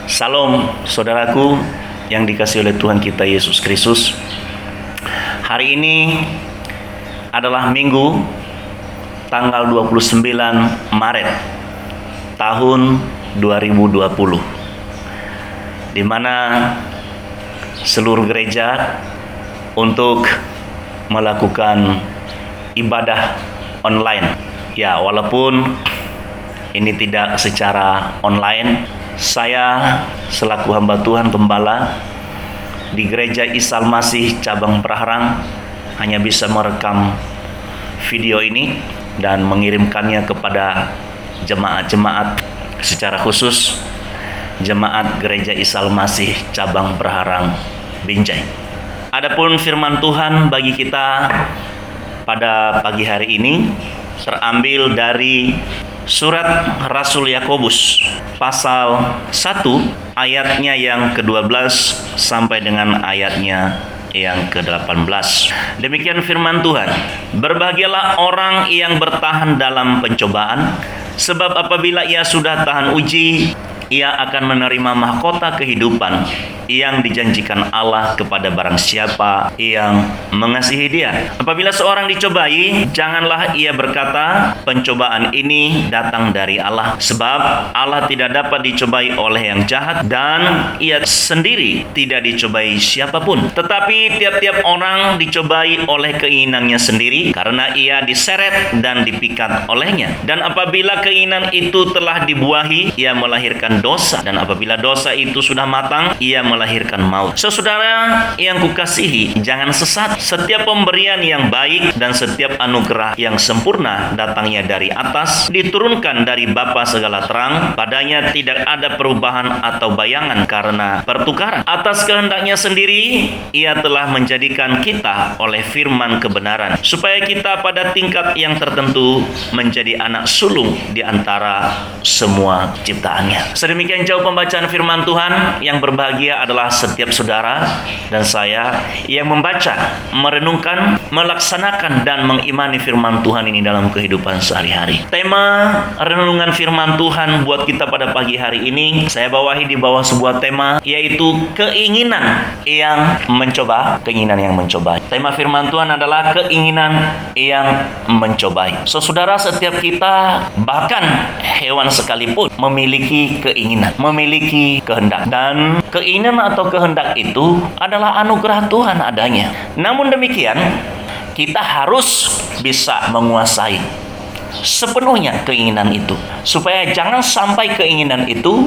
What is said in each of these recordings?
Salam saudaraku yang dikasihi oleh Tuhan kita Yesus Kristus. Hari ini adalah Minggu tanggal 29 Maret tahun 2020, di mana seluruh gereja untuk melakukan ibadah online. Ya, walaupun ini tidak secara online, saya selaku hamba Tuhan Gembala di Gereja Isa Al-Masih Cabang Praharang hanya bisa merekam video ini dan mengirimkannya kepada jemaat-jemaat, secara khusus jemaat Gereja Isa Al-Masih Cabang Praharang Binjai. Adapun firman Tuhan bagi kita pada pagi hari ini terambil dari Surat Rasul Yakobus pasal 1 ayatnya yang ke-12 sampai dengan ayatnya yang ke-18. Demikian firman Tuhan. Berbahagialah orang yang bertahan dalam pencobaan, sebab apabila ia sudah tahan uji, ia akan menerima mahkota kehidupan yang dijanjikan Allah kepada barang siapa yang mengasihi Dia. Apabila seorang dicobai, janganlah ia berkata, pencobaan ini datang dari Allah, sebab Allah tidak dapat dicobai oleh yang jahat dan ia sendiri tidak dicobai siapapun. Tetapi tiap-tiap orang dicobai oleh keinginannya sendiri, karena ia diseret dan dipikat olehnya. Dan apabila keinginan itu telah dibuahi, ia melahirkan dosa, dan apabila dosa itu sudah matang, ia melahirkan maut. Saudara yang kukasihi, jangan sesat. Setiap pemberian yang baik dan setiap anugerah yang sempurna datangnya dari atas, diturunkan dari Bapa segala terang. Padanya tidak ada perubahan atau bayangan karena pertukaran. Atas kehendaknya sendiri, ia telah menjadikan kita oleh firman kebenaran, supaya kita pada tingkat yang tertentu menjadi anak sulung di antara semua ciptaannya. Sedemikian jauh pembacaan firman Tuhan. Yang berbahagia adalah setiap saudara dan saya yang membaca, merenungkan, melaksanakan dan mengimani firman Tuhan ini dalam kehidupan sehari-hari. Tema renungan firman Tuhan buat kita pada pagi hari ini saya bawahi di bawah sebuah tema, yaitu keinginan yang mencoba. Keinginan yang mencoba. Tema firman Tuhan adalah keinginan yang mencobai. Saudara, setiap kita, bahkan hewan sekalipun, memiliki keinginan, memiliki kehendak, dan keinginan atau kehendak itu adalah anugerah Tuhan adanya. Namun demikian, kita harus bisa menguasai sepenuhnya keinginan itu, supaya jangan sampai keinginan itu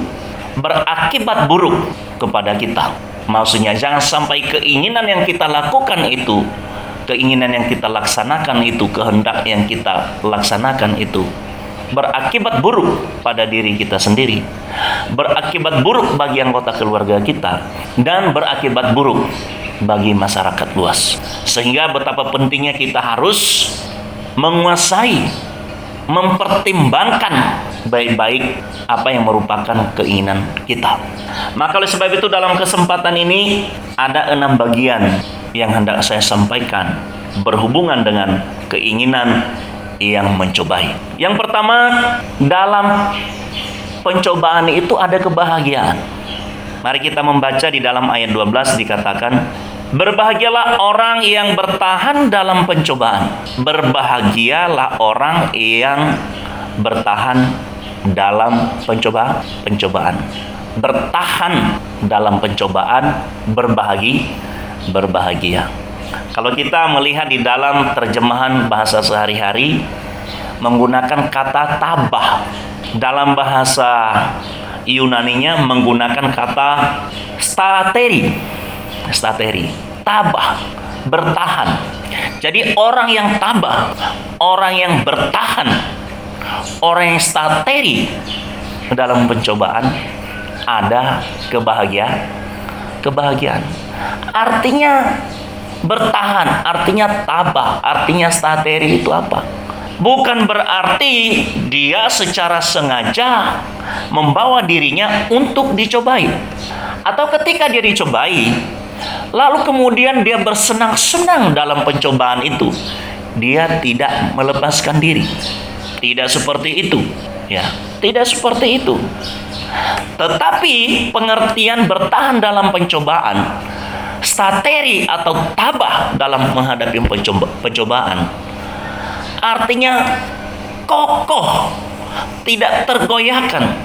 berakibat buruk kepada kita. Maksudnya, jangan sampai keinginan yang kita lakukan itu, keinginan yang kita laksanakan itu, kehendak yang kita laksanakan itu berakibat buruk pada diri kita sendiri, berakibat buruk bagi anggota keluarga kita, dan berakibat buruk bagi masyarakat luas. Sehingga betapa pentingnya kita harus menguasai, mempertimbangkan baik-baik apa yang merupakan keinginan kita. Maka oleh sebab itu dalam kesempatan ini ada 6 bagian yang hendak saya sampaikan berhubungan dengan keinginan yang mencobai. Yang pertama, dalam pencobaan itu ada kebahagiaan. Mari kita membaca di dalam ayat 12 dikatakan, berbahagialah orang yang bertahan dalam pencobaan. Berbahagialah orang yang bertahan dalam pencobaan. Bertahan dalam pencobaan, berbahagia. Kalau kita melihat di dalam terjemahan bahasa sehari-hari, menggunakan kata tabah. Dalam bahasa Yunaninya menggunakan kata stateri. Tabah, bertahan. Jadi orang yang tabah, orang yang bertahan, orang yang stateri dalam pencobaan, ada kebahagiaan. Artinya bertahan, artinya tabah, artinya stateri itu apa? Bukan berarti dia secara sengaja membawa dirinya untuk dicobai. Atau ketika dia dicobai, lalu kemudian dia bersenang-senang dalam pencobaan itu, dia tidak melepaskan diri. Tidak seperti itu, ya. Tidak seperti itu. Tetapi pengertian bertahan dalam pencobaan, stateri atau tabah dalam menghadapi pencobaan, artinya kokoh, tidak tergoyahkan,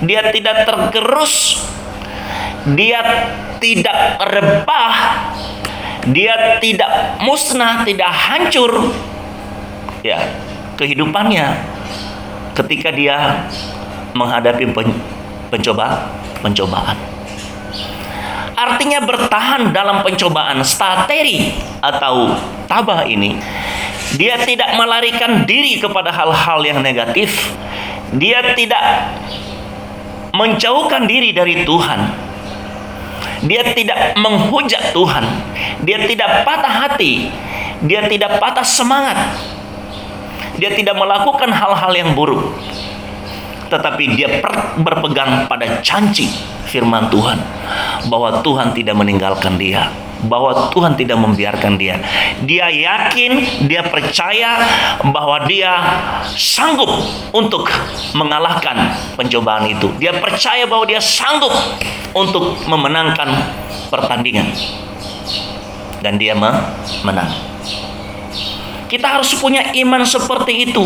dia tidak tergerus, dia tidak rebah, dia tidak musnah, tidak hancur, ya, kehidupannya ketika dia menghadapi pencobaan. Artinya bertahan dalam pencobaan, stateri atau tabah ini, dia tidak melarikan diri kepada hal-hal yang negatif, dia tidak menjauhkan diri dari Tuhan, dia tidak menghujat Tuhan, dia tidak patah hati, dia tidak patah semangat, dia tidak melakukan hal-hal yang buruk, tetapi dia berpegang pada janji firman Tuhan, bahwa Tuhan tidak meninggalkan dia, bahwa Tuhan tidak membiarkan dia. Dia yakin, dia percaya bahwa dia sanggup untuk mengalahkan pencobaan itu. Dia percaya bahwa dia sanggup untuk memenangkan pertandingan, dan dia menang. Kita harus punya iman seperti itu,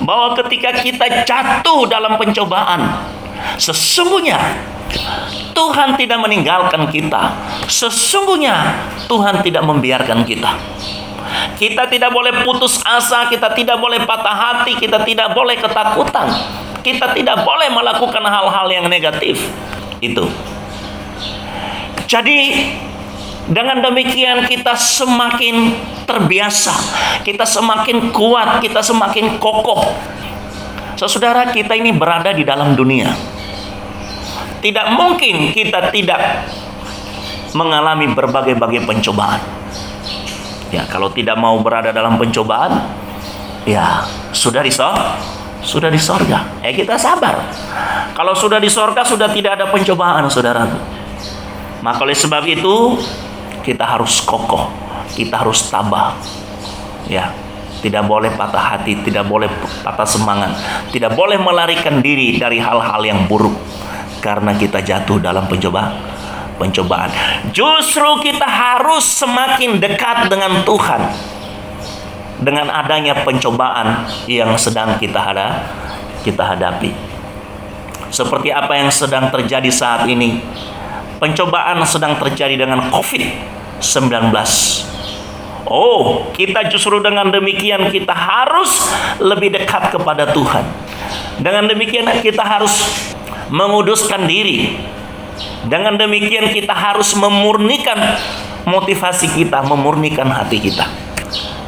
bahwa ketika kita jatuh dalam pencobaan, sesungguhnya Tuhan tidak meninggalkan kita. Sesungguhnya Tuhan tidak membiarkan kita. Kita tidak boleh putus asa, kita tidak boleh patah hati, kita tidak boleh ketakutan, kita tidak boleh melakukan hal-hal yang negatif. Itu. Jadi dengan demikian kita semakin terbiasa, kita semakin kuat, kita semakin kokoh. Saudara, kita ini berada di dalam dunia. Tidak mungkin kita tidak mengalami berbagai-bagai pencobaan. Ya, kalau tidak mau berada dalam pencobaan, ya sudah di sorga. Kita sabar. Kalau sudah di sorga, sudah tidak ada pencobaan, saudaraku. Maka oleh sebab itu kita harus kokoh, kita harus tabah. Ya, tidak boleh patah hati, tidak boleh patah semangat, tidak boleh melarikan diri dari hal-hal yang buruk. Karena kita jatuh dalam pencobaan. Justru kita harus semakin dekat dengan Tuhan dengan adanya pencobaan yang sedang kita hadapi. Seperti apa yang sedang terjadi saat ini. Pencobaan sedang terjadi dengan COVID-19. Kita justru dengan demikian kita harus lebih dekat kepada Tuhan. Dengan demikian kita harus menguduskan diri. Dengan demikian kita harus memurnikan motivasi kita, memurnikan hati kita.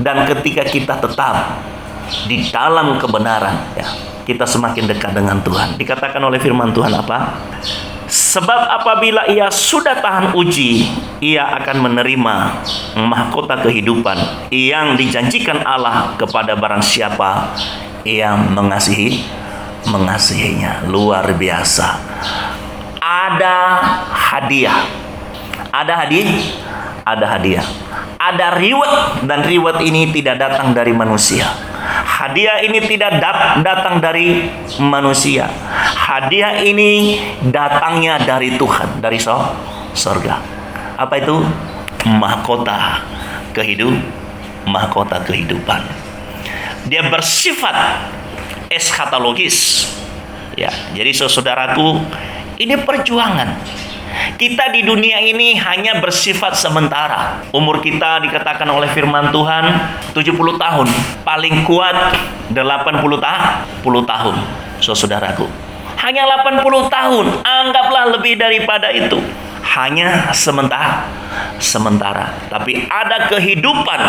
Dan ketika kita tetap di dalam kebenaran, ya, kita semakin dekat dengan Tuhan. Dikatakan oleh firman Tuhan apa? Sebab apabila ia sudah tahan uji, ia akan menerima mahkota kehidupan yang dijanjikan Allah kepada barang siapa yang mengasihinya. Luar biasa. Ada hadiah. Ada reward, dan reward ini tidak datang dari manusia. Hadiah ini tidak datang dari manusia. Hadiah ini datangnya dari Tuhan, dari sorga. Apa itu? Mahkota kehidupan. Dia bersifat eskatologis. Ya, jadi saudaraku, ini perjuangan. Kita di dunia ini hanya bersifat sementara. Umur kita dikatakan oleh firman Tuhan 70 tahun. Paling kuat 80 tahun. Saudaraku, hanya 80 tahun. Anggaplah lebih daripada itu. Hanya sementara. Tapi ada kehidupan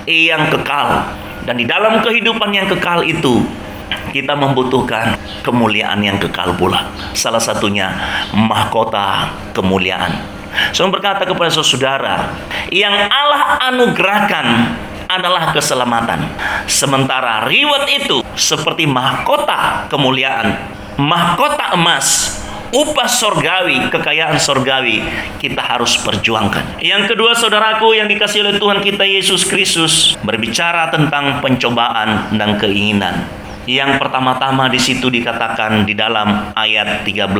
yang kekal. Dan di dalam kehidupan yang kekal itu, kita membutuhkan kemuliaan yang kekal pula. Salah satunya mahkota kemuliaan. Saya berkata kepada saudara, yang Allah anugerahkan adalah keselamatan. Sementara reward itu seperti mahkota kemuliaan, mahkota emas, upah sorgawi, kekayaan sorgawi, kita harus perjuangkan. Yang kedua, saudaraku yang dikasihi oleh Tuhan kita Yesus Kristus, berbicara tentang pencobaan dan keinginan. Yang pertama-tama di situ dikatakan di dalam ayat 13.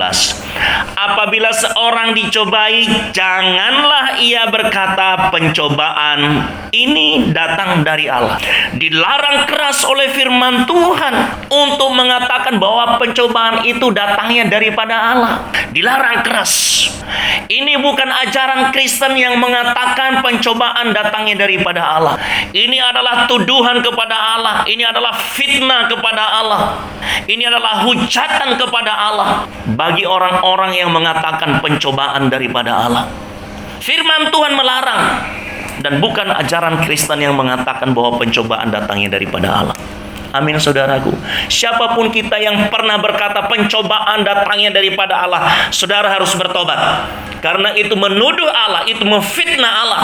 Apabila seorang dicobai, janganlah ia berkata pencobaan ini datang dari Allah. Dilarang keras oleh firman Tuhan untuk mengatakan bahwa pencobaan itu datangnya daripada Allah. Dilarang keras. Ini bukan ajaran Kristen yang mengatakan pencobaan datangnya daripada Allah. Ini adalah tuduhan kepada Allah. Ini adalah fitnah kepada Allah. Ini adalah hujatan kepada Allah bagi orang-orang yang mengatakan pencobaan daripada Allah. Firman Tuhan melarang, dan bukan ajaran Kristen yang mengatakan bahwa pencobaan datangnya daripada Allah. Amin, saudaraku. Siapapun kita yang pernah berkata pencobaan datangnya daripada Allah, saudara harus bertobat. Karena itu menuduh Allah, itu memfitnah Allah,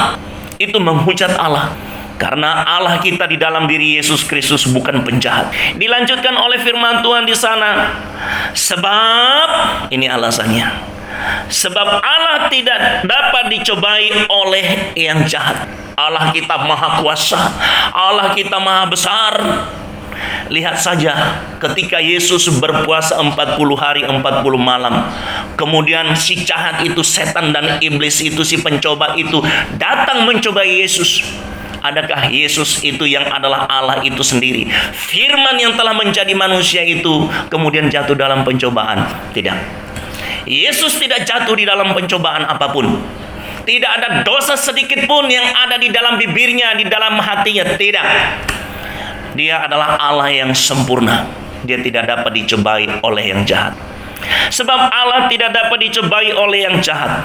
itu menghujat Allah. Karena Allah kita di dalam diri Yesus Kristus bukan penjahat. Dilanjutkan oleh firman Tuhan di sana. Sebab, ini alasannya. Sebab Allah tidak dapat dicobai oleh yang jahat. Allah kita maha kuasa. Allah kita maha besar. Lihat saja ketika Yesus berpuasa 40 hari 40 malam. Kemudian si jahat itu, setan dan iblis itu, si pencoba itu datang mencobai Yesus. Adakah Yesus itu yang adalah Allah itu sendiri, firman yang telah menjadi manusia itu, kemudian jatuh dalam pencobaan? Tidak. Yesus tidak jatuh di dalam pencobaan apapun. Tidak ada dosa sedikit pun yang ada di dalam bibirnya, di dalam hatinya. Tidak. Dia adalah Allah yang sempurna. Dia tidak dapat dicobai oleh yang jahat. Sebab Allah tidak dapat dicobai oleh yang jahat.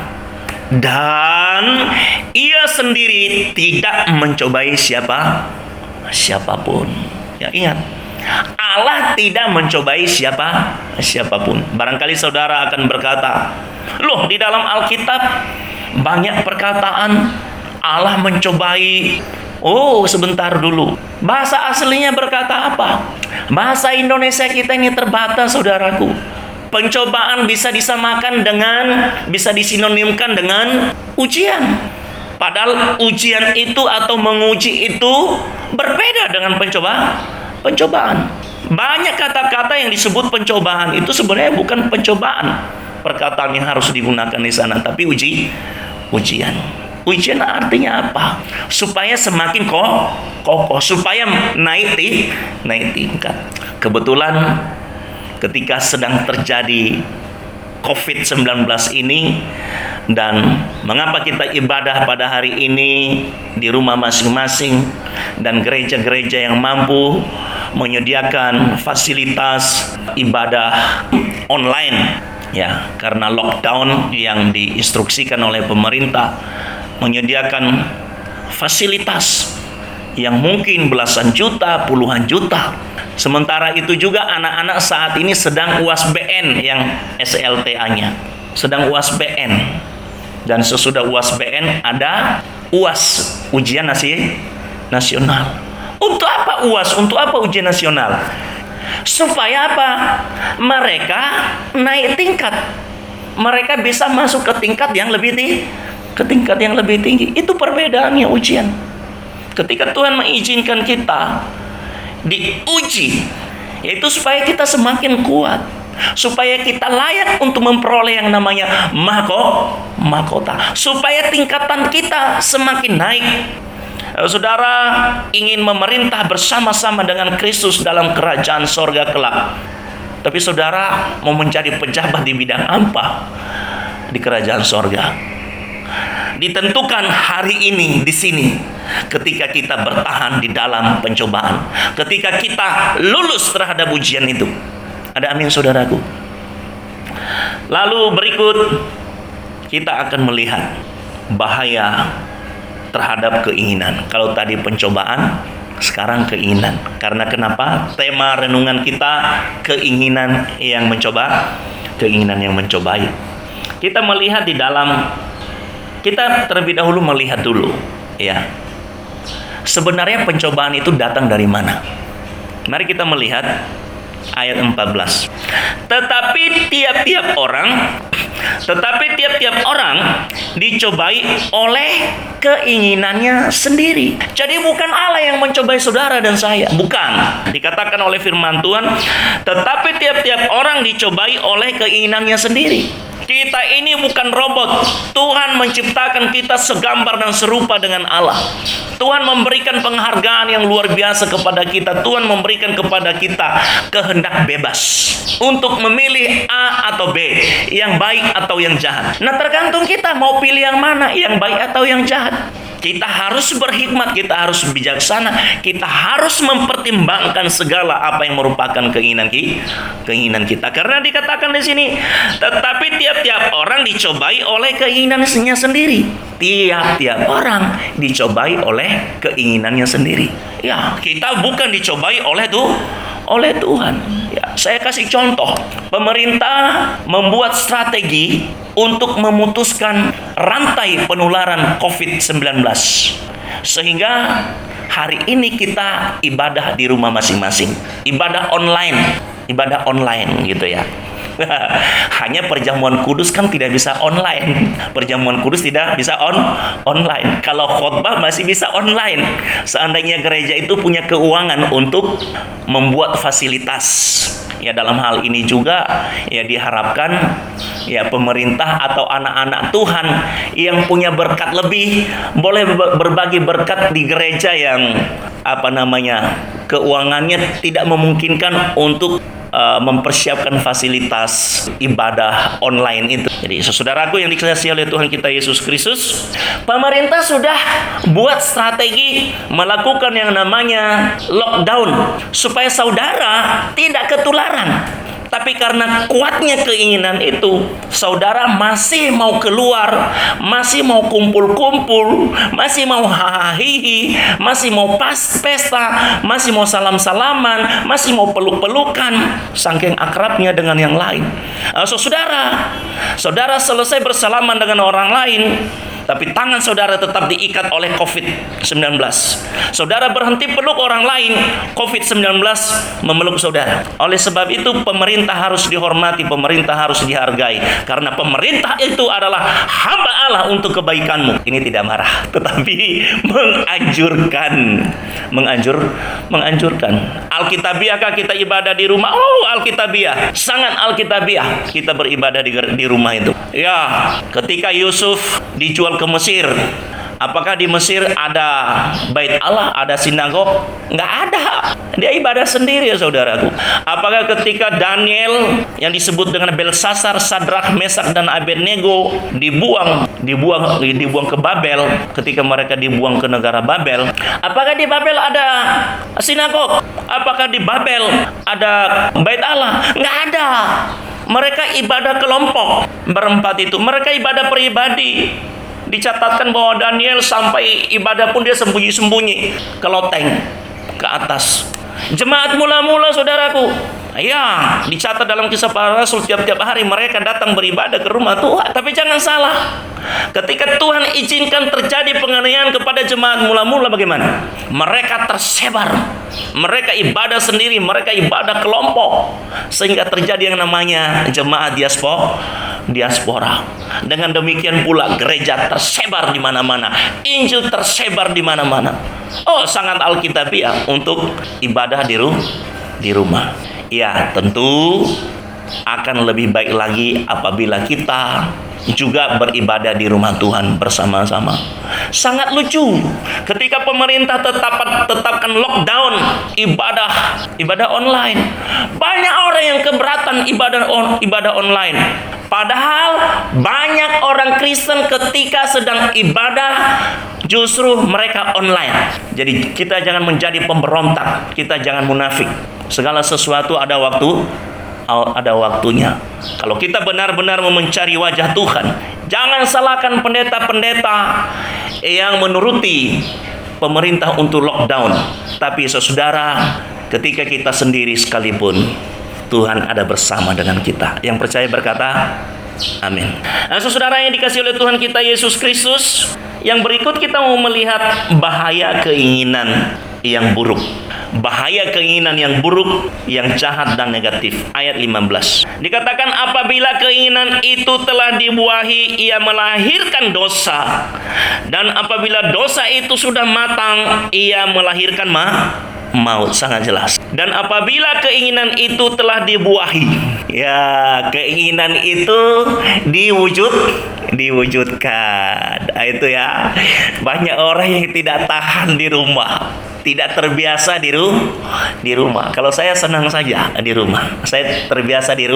Dan ia sendiri tidak mencobai siapapun. Ya, ingat, Allah tidak mencobai siapapun. Barangkali saudara akan berkata, loh, di dalam Alkitab banyak perkataan Allah mencobai. Oh, sebentar dulu. Bahasa aslinya berkata apa? Bahasa Indonesia kita ini terbatas, saudaraku. Pencobaan bisa disamakan dengan, bisa disinonimkan dengan ujian. Padahal ujian itu atau menguji itu berbeda dengan pencobaan. Banyak kata-kata yang disebut pencobaan itu sebenarnya bukan pencobaan. Perkataan yang harus digunakan di sana, tapi ujian. Ujian artinya apa? Supaya semakin kokoh, supaya naik tingkat. Kebetulan ketika sedang terjadi COVID-19 ini, dan mengapa kita ibadah pada hari ini di rumah masing-masing, dan gereja-gereja yang mampu menyediakan fasilitas ibadah online, ya, karena lockdown yang diinstruksikan oleh pemerintah, menyediakan fasilitas yang mungkin belasan juta, puluhan juta. Sementara itu juga anak-anak saat ini sedang UAS-BN yang SLTA-nya. Sedang UAS-BN. Dan sesudah UAS-BN ada UAS, ujian nasional. Untuk apa UAS? Untuk apa ujian nasional? Supaya apa? Mereka naik tingkat. Mereka bisa masuk ke tingkat yang lebih tinggi. Itu perbedaannya ujian. Ketika Tuhan mengizinkan kita diuji, yaitu supaya kita semakin kuat, supaya kita layak untuk memperoleh yang namanya mahkota, supaya tingkatan kita semakin naik. Saudara ingin memerintah bersama-sama dengan Kristus dalam kerajaan sorga kelak, tapi saudara mau mencari pejabat di bidang apa di kerajaan sorga? Ditentukan hari ini di sini, ketika kita bertahan di dalam pencobaan, ketika kita lulus terhadap ujian itu. Ada amin, saudaraku? Lalu berikut kita akan melihat bahaya terhadap keinginan. Kalau tadi pencobaan, sekarang keinginan. Karena kenapa? Tema renungan kita keinginan yang mencoba, keinginan yang mencobai. Kita melihat di dalam, kita terlebih dahulu melihat dulu, ya. Sebenarnya pencobaan itu datang dari mana? Mari kita melihat ayat 14. Tetapi tiap-tiap orang dicobai oleh keinginannya sendiri. Jadi bukan Allah yang mencobai saudara dan saya, bukan. Dikatakan oleh firman Tuhan, tetapi tiap-tiap orang dicobai oleh keinginannya sendiri. Kita ini bukan robot. Tuhan menciptakan kita segambar dan serupa dengan Allah. Tuhan memberikan penghargaan yang luar biasa kepada kita. Tuhan memberikan kepada kita kehendak bebas untuk memilih A atau B, yang baik atau yang jahat. Nah, tergantung kita mau pilih yang mana, yang baik atau yang jahat. Kita harus berhikmat, kita harus bijaksana, kita harus mempertimbangkan segala apa yang merupakan keinginan kita. Karena dikatakan di sini, tetapi tiap-tiap orang dicobai oleh keinginannya sendiri. Tiap-tiap orang dicobai oleh keinginannya sendiri. Ya, kita bukan dicobai oleh Tuhan. Ya, saya kasih contoh. Pemerintah membuat strategi untuk memutuskan rantai penularan COVID-19. Sehingga hari ini kita ibadah di rumah masing-masing. Ibadah online gitu ya. Hanya perjamuan kudus kan tidak bisa online. Perjamuan kudus tidak bisa online. Kalau khotbah masih bisa online. Seandainya gereja itu punya keuangan untuk membuat fasilitas. Ya, dalam hal ini juga ya diharapkan ya pemerintah atau anak-anak Tuhan yang punya berkat lebih boleh berbagi berkat di gereja yang keuangannya tidak memungkinkan untuk mempersiapkan fasilitas ibadah online itu. Jadi saudaraku yang dikasihi oleh Tuhan kita Yesus Kristus, pemerintah sudah buat strategi melakukan yang namanya lockdown supaya saudara tidak ketularan. Tapi karena kuatnya keinginan itu, saudara masih mau keluar, masih mau kumpul-kumpul, masih mau hahihi, masih mau pesta, masih mau salam-salaman, masih mau peluk-pelukan, saking akrabnya dengan yang lain. Saudara selesai bersalaman dengan orang lain, tapi tangan saudara tetap diikat oleh COVID-19. Saudara berhenti peluk orang lain, COVID-19 memeluk saudara. Oleh sebab itu pemerintah harus dihormati, pemerintah harus dihargai. Karena pemerintah itu adalah hamba Allah untuk kebaikanmu. Ini tidak marah, tetapi menganjurkan. Alkitabiahkah kita ibadah di rumah? Oh, alkitabiah. Sangat alkitabiah kita beribadah di rumah itu. Ya, ketika Yusuf dijual ke Mesir, apakah di Mesir ada bait Allah, ada sinagog? Nggak ada. Dia ibadah sendiri ya saudaraku. Apakah ketika Daniel yang disebut dengan Belsasar, Sadrak, Mesak dan Abednego dibuang ke Babel, ketika mereka dibuang ke negara Babel, apakah di Babel ada sinagog? Apakah di Babel ada bait Allah? Nggak ada. Mereka ibadah kelompok berempat itu. Mereka ibadah pribadi. Dicatatkan bahwa Daniel sampai ibadah pun dia sembunyi-sembunyi ke loteng, ke atas. Jemaat mula-mula saudaraku, ya dicatat dalam Kisah Para Rasul tiap-tiap hari mereka datang beribadah ke rumah Tuhan. Tapi jangan salah, ketika Tuhan izinkan terjadi penganiayaan kepada jemaat mula-mula, bagaimana? Mereka tersebar, mereka ibadah sendiri, mereka ibadah kelompok, sehingga terjadi yang namanya jemaat diaspora. Dengan demikian pula gereja tersebar di mana-mana, Injil tersebar di mana-mana. Oh, sangat alkitabiah untuk ibadah di rumah. Ya, tentu akan lebih baik lagi apabila kita juga beribadah di rumah Tuhan bersama-sama. Sangat lucu ketika pemerintah tetapkan lockdown ibadah online. Banyak orang yang keberatan ibadah online. Padahal banyak orang Kristen ketika sedang ibadah justru mereka online. Jadi kita jangan menjadi pemberontak, kita jangan munafik. Segala sesuatu ada waktunya. Kalau kita benar-benar mencari wajah Tuhan, jangan salahkan pendeta-pendeta yang menuruti pemerintah untuk lockdown. Tapi saudara, ketika kita sendiri sekalipun, Tuhan ada bersama dengan kita. Yang percaya berkata, amin. Nah, saudara yang dikasihi oleh Tuhan kita Yesus Kristus, yang berikut kita mau melihat bahaya keinginan yang buruk. bahaya keinginan yang buruk, yang jahat dan negatif. Ayat 15. Dikatakan apabila keinginan itu telah dibuahi, ia melahirkan dosa. Dan apabila dosa itu sudah matang, ia melahirkan maut. Sangat jelas. Dan apabila keinginan itu telah dibuahi, ya, keinginan itu diwujudkan. Itu ya. Banyak orang yang tidak tahan di rumah, tidak terbiasa di rumah. Kalau saya senang saja di rumah. Saya terbiasa di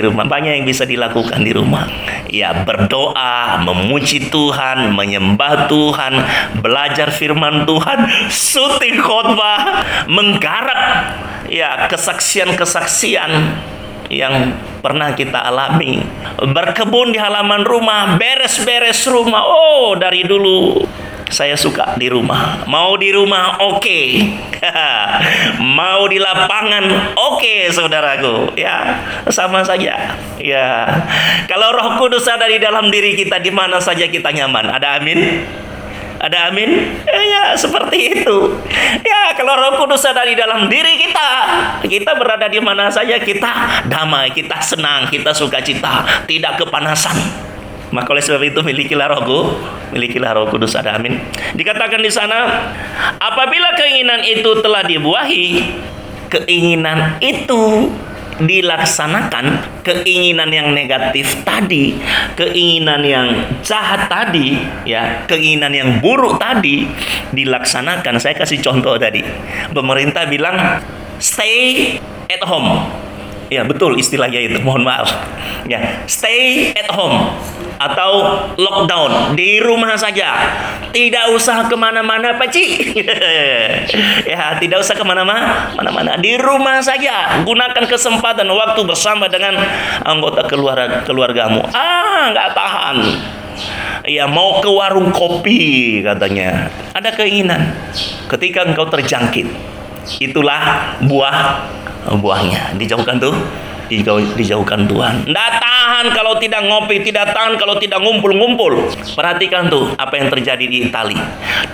rumah. Banyak yang bisa dilakukan di rumah. Ya, berdoa, memuji Tuhan, menyembah Tuhan, belajar firman Tuhan, syuting khotbah, menggarap ya kesaksian-kesaksian yang pernah kita alami. Berkebun di halaman rumah, beres-beres rumah. Oh, dari dulu saya suka di rumah. Mau di rumah, oke. Mau di lapangan, oke, saudaraku. Ya, sama saja. Ya, kalau Roh Kudus ada di dalam diri kita, di mana saja kita nyaman. Ada amin? Ada amin? Ya, seperti itu. Ya, kalau Roh Kudus ada di dalam diri kita, kita berada di mana saja kita damai, kita senang, kita sukacita, tidak kepanasan. Maka oleh sebab itu milikilah Roh Kudus. Ada amin. Dikatakan di sana, apabila keinginan itu telah dibuahi, keinginan itu dilaksanakan, keinginan yang negatif tadi, keinginan yang jahat tadi, ya, keinginan yang buruk tadi dilaksanakan. Saya kasih contoh tadi. Pemerintah bilang stay at home. Ya, betul istilahnya itu. Mohon maaf. Ya, stay at home atau lockdown, di rumah saja, tidak usah kemana-mana, Pak Ci. Ya, tidak usah kemana-mana, di rumah saja. Gunakan kesempatan waktu bersama dengan anggota keluargamu. Nggak tahan. Ya, mau ke warung kopi katanya. Ada keinginan. Ketika engkau terjangkit, itulah buahnya. Dijauhkan Tuhan. Tidak tahan kalau tidak ngopi, tidak tahan kalau tidak ngumpul. Perhatikan tuh apa yang terjadi di Italia.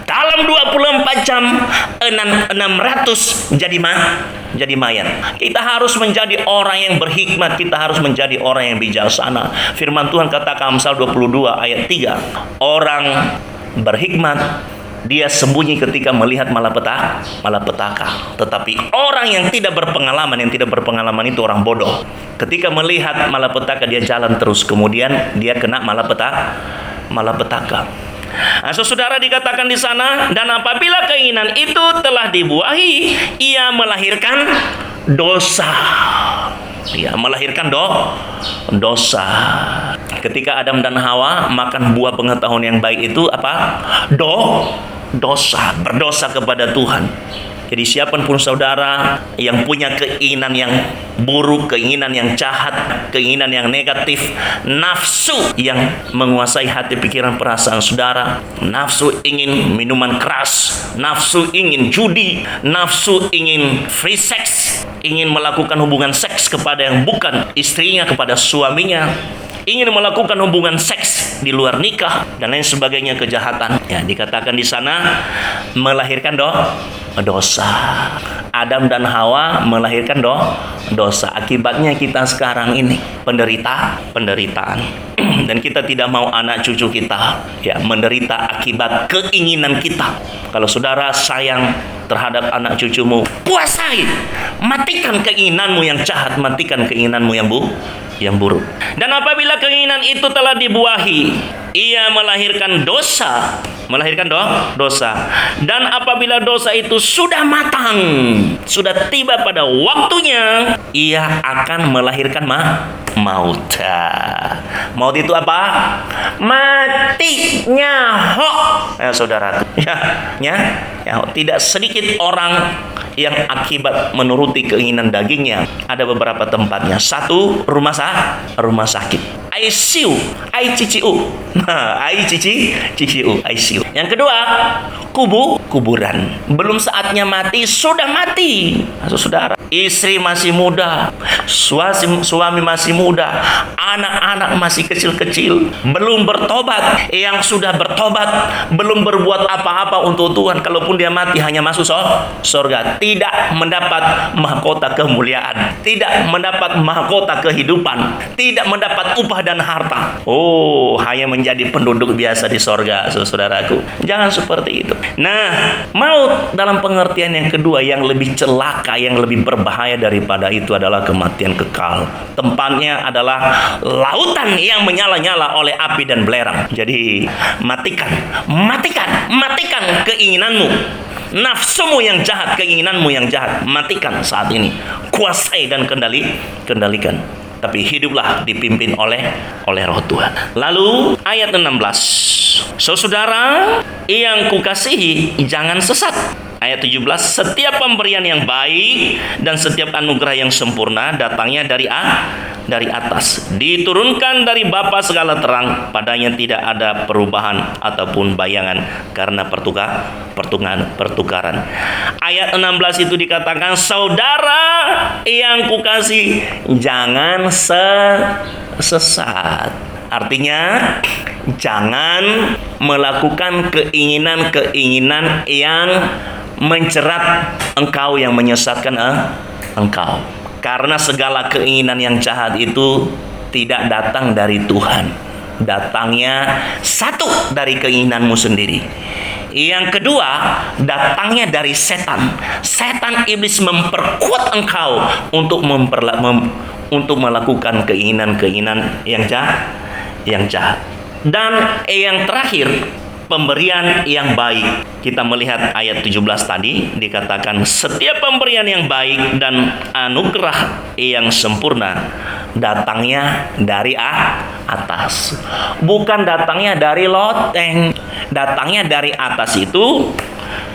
Dalam 24 jam 600 jadi mayat. Kita harus menjadi orang yang berhikmat, kita harus menjadi orang yang bijaksana. Firman Tuhan katakan Amsal 22 ayat 3. Orang berhikmat dia sembunyi ketika melihat malapetaka. Tetapi orang yang tidak berpengalaman itu orang bodoh. Ketika melihat malapetaka dia jalan terus, kemudian dia kena malapetaka. Nah, saudara, dikatakan di sana, dan apabila keinginan itu telah dibuahi, ia melahirkan dosa. Ya, melahirkan dosa. Ketika Adam dan Hawa makan buah pengetahuan yang baik itu apa? Dosa, berdosa kepada Tuhan. Jadi siapapun saudara yang punya keinginan yang buruk, keinginan yang jahat, keinginan yang negatif, nafsu yang menguasai hati, pikiran, perasaan saudara, nafsu ingin minuman keras, nafsu ingin judi, nafsu ingin free sex, ingin melakukan hubungan seks kepada yang bukan istrinya, kepada suaminya, ingin melakukan hubungan seks di luar nikah dan lain sebagainya, kejahatan. Ya, dikatakan di sana melahirkan dosa. Adam dan Hawa melahirkan dosa. Akibatnya kita sekarang ini penderitaan. Dan kita tidak mau anak cucu kita ya menderita akibat keinginan kita. Kalau saudara sayang terhadap anak cucumu, puasai, matikan keinginanmu yang jahat, matikan keinginanmu yang buruk. Dan apabila keinginan itu telah dibuahi, ia melahirkan dosa. Dan apabila dosa itu sudah matang, sudah tiba pada waktunya, ia akan melahirkan maut. Maut itu apa? Matinya ya, saudara. Ya, tidak sedikit orang yang akibat menuruti keinginan dagingnya. Ada beberapa tempatnya. Satu, rumah sakit. ICU. ICCU. ICCU. ICU. Yang kedua, kuburan. Belum saatnya mati, sudah mati. Saudara, istri masih muda, suami masih muda, anak-anak masih kecil-kecil, belum bertobat. Yang sudah bertobat belum berbuat apa-apa untuk Tuhan, kalaupun dia mati hanya masuk surga, tidak mendapat mahkota kemuliaan, tidak mendapat mahkota kehidupan, tidak mendapat upah dan harta. Hanya menjadi penduduk biasa di surga, saudaraku. Jangan seperti itu. Nah, maut dalam pengertian yang kedua yang lebih celaka, yang lebih berbahaya daripada itu adalah kematian kekal. Tempatnya adalah lautan yang menyala-nyala oleh api dan belerang. Jadi matikan keinginanmu, nafsumu yang jahat, keinginanmu yang jahat, matikan saat ini. Kuasai dan kendalikan. Tapi hiduplah dipimpin oleh Roh Tuhan. Lalu ayat 16. Saudara yang kukasihi, jangan sesat. Ayat 17, setiap pemberian yang baik dan setiap anugerah yang sempurna datangnya dari atas, diturunkan dari Bapa segala terang, padanya tidak ada perubahan ataupun bayangan karena pertukaran. Ayat 16 itu dikatakan, saudara yang kukasih, jangan sesat. Artinya, jangan melakukan keinginan-keinginan yang mencerat engkau, yang menyesatkan engkau. Karena segala keinginan yang jahat itu tidak datang dari Tuhan. Datangnya satu dari keinginanmu sendiri. Yang kedua, datangnya dari setan. Setan iblis memperkuat engkau untuk melakukan keinginan-keinginan yang jahat. Dan yang terakhir, pemberian yang baik. Kita melihat ayat 17 tadi dikatakan setiap pemberian yang baik dan anugerah yang sempurna datangnya dari atas. Bukan datangnya dari loteng. Datangnya dari atas itu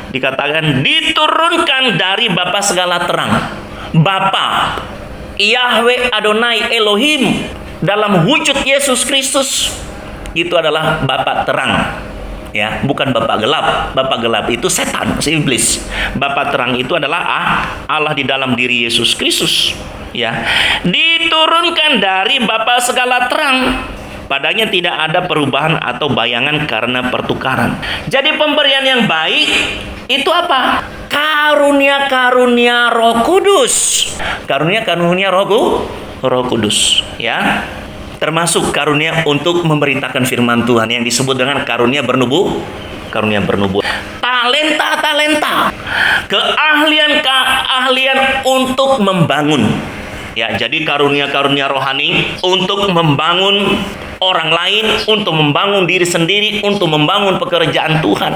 dikatakan diturunkan dari Bapa segala terang. Bapa Yahweh Adonai Elohim dalam wujud Yesus Kristus itu adalah Bapa terang. Ya, bukan Bapa gelap. Bapa gelap itu setan, iblis. Bapa terang itu adalah Allah di dalam diri Yesus Kristus. Ya, diturunkan dari Bapa segala terang. Padanya tidak ada perubahan atau bayangan karena pertukaran. Jadi pemberian yang baik itu apa? Karunia-karunia Roh Kudus. Karunia-karunia Roh Kudus, ya. Termasuk karunia untuk memberitakan firman Tuhan yang disebut dengan karunia bernubuat. Talenta, keahlian untuk membangun. Ya, jadi karunia-karunia rohani untuk membangun orang lain, untuk membangun diri sendiri, untuk membangun pekerjaan Tuhan.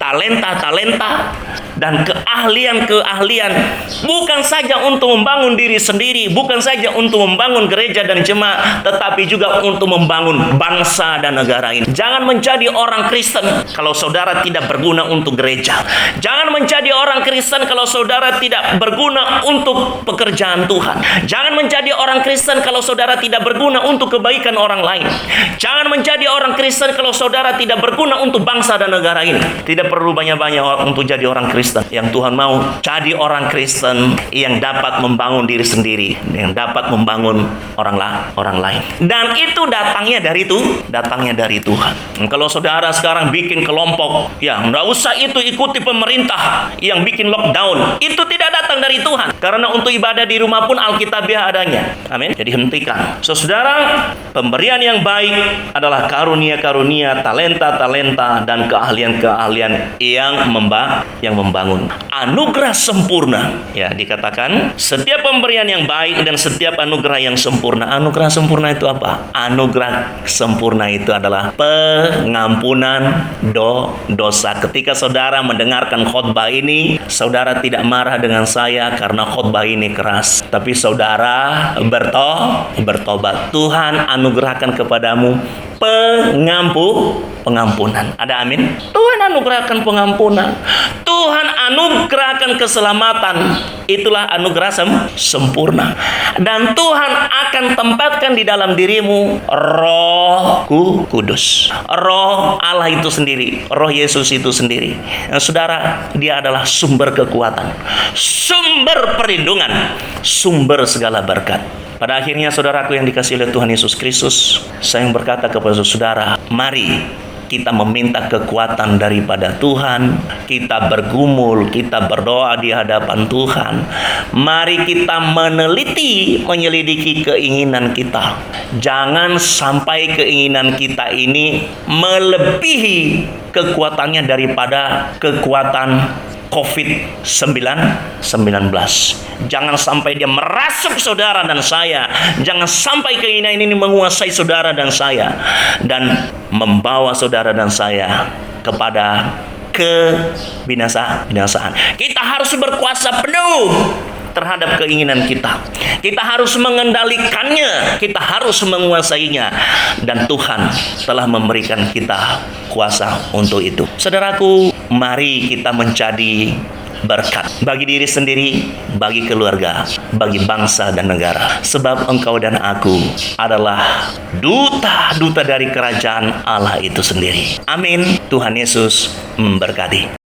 Talenta dan keahlian bukan saja untuk membangun diri sendiri, bukan saja untuk membangun gereja dan jemaat, tetapi juga untuk membangun bangsa dan negara ini. Jangan menjadi orang Kristen kalau saudara tidak berguna untuk gereja. Jangan menjadi orang Kristen kalau saudara tidak berguna untuk pekerjaan Tuhan. Jangan menjadi orang Kristen kalau saudara tidak berguna untuk kebaikan orang lain. Jangan menjadi orang Kristen kalau saudara tidak berguna untuk bangsa dan negara ini. Tidak perlu banyak-banyak untuk jadi orang Kristen. Yang Tuhan mau jadi orang Kristen yang dapat membangun diri sendiri, yang dapat membangun orang lain. Dan itu datangnya dari Tuhan. Kalau saudara sekarang bikin kelompok, ya nggak usah itu ikuti pemerintah yang bikin lockdown. Itu tidak datang dari Tuhan. Karena untuk ibadah di rumah pun Alkitabiah adanya. Amin. Jadi hentikan. Saudara, pemberian yang baik adalah karunia-karunia, talenta-talenta dan keahlian-keahlian yang membangun. Anugerah sempurna, ya, dikatakan setiap pemberian yang baik dan setiap anugerah yang sempurna. Anugerah sempurna itu apa? Anugerah sempurna itu adalah pengampunan dosa. Ketika saudara mendengarkan khotbah ini, saudara tidak marah dengan saya karena khotbah ini keras, tapi saudara bertobat. Tuhan anugerahkan kepadamu pengampunan. Ada amin? Tuhan anugerahkan pengampunan. Tuhan anugerahkan keselamatan. Itulah anugerah sempurna. Dan Tuhan akan tempatkan di dalam dirimu Roh Kudus. Roh Allah itu sendiri, Roh Yesus itu sendiri. Nah, saudara, dia adalah sumber kekuatan, sumber perlindungan, sumber segala berkat. Pada akhirnya, saudaraku yang dikasihi oleh Tuhan Yesus Kristus, saya berkata kepada saudara, mari kita meminta kekuatan daripada Tuhan. Kita bergumul, kita berdoa di hadapan Tuhan. Mari kita menyelidiki keinginan kita. Jangan sampai keinginan kita ini melebihi kekuatannya daripada kekuatan COVID-19. Jangan sampai dia merasuk saudara dan saya. Jangan sampai keinginan ini menguasai saudara dan saya, dan membawa saudara dan saya kepada kebinasaan. Kita harus berkuasa penuh terhadap keinginan kita. Kita harus mengendalikannya, kita harus menguasainya, dan Tuhan telah memberikan kita kuasa untuk itu. Saudaraku, mari kita menjadi berkat bagi diri sendiri, bagi keluarga, bagi bangsa dan negara. Sebab engkau dan aku adalah duta-duta dari kerajaan Allah itu sendiri. Amin. Tuhan Yesus memberkati.